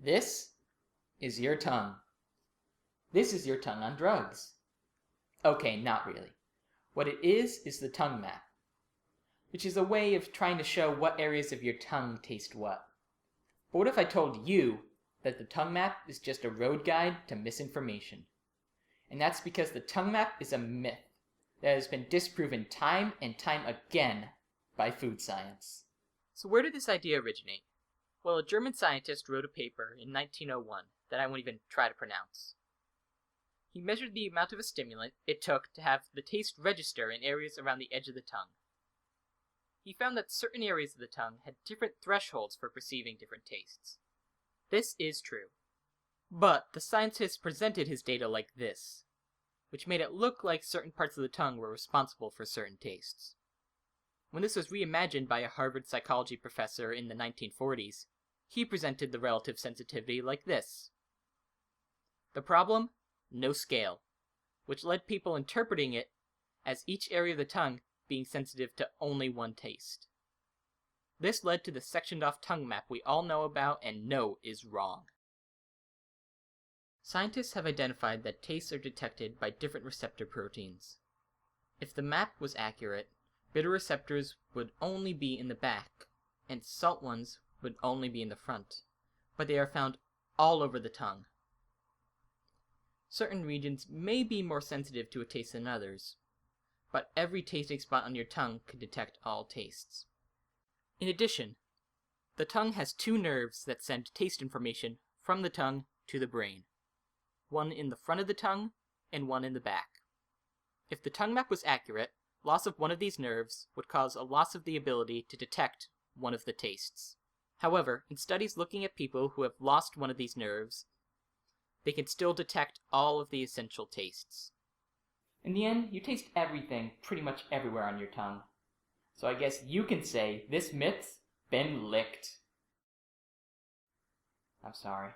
This is your tongue. This is your tongue on drugs. Okay, not really. What it is the tongue map, which is a way of trying to show what areas of your tongue taste what. But what if I told you that the tongue map is just a road guide to misinformation? And that's because the tongue map is a myth that has been disproven time and time again by food science. So where did this idea originate? Well, a German scientist wrote a paper in 1901 that I won't even try to pronounce. He measured the amount of a stimulant it took to have the taste register in areas around the edge of the tongue. He found that certain areas of the tongue had different thresholds for perceiving different tastes. This is true. But the scientist presented his data like this, which made it look like certain parts of the tongue were responsible for certain tastes. When this was reimagined by a Harvard psychology professor in the 1940s, he presented the relative sensitivity like this. The problem? No scale, which led people interpreting it as each area of the tongue being sensitive to only one taste. This led to the sectioned off tongue map we all know about and know is wrong. Scientists have identified that tastes are detected by different receptor proteins. If the map was accurate, bitter receptors would only be in the back, and salt ones would only be in the front, but they are found all over the tongue. Certain regions may be more sensitive to a taste than others, but every tasting spot on your tongue can detect all tastes. In addition, the tongue has two nerves that send taste information from the tongue to the brain, one in the front of the tongue and one in the back. If the tongue map was accurate, loss of one of these nerves would cause a loss of the ability to detect one of the tastes. However, in studies looking at people who have lost one of these nerves, they can still detect all of the essential tastes. In the end, you taste everything pretty much everywhere on your tongue. So I guess you can say this myth's been licked. I'm sorry.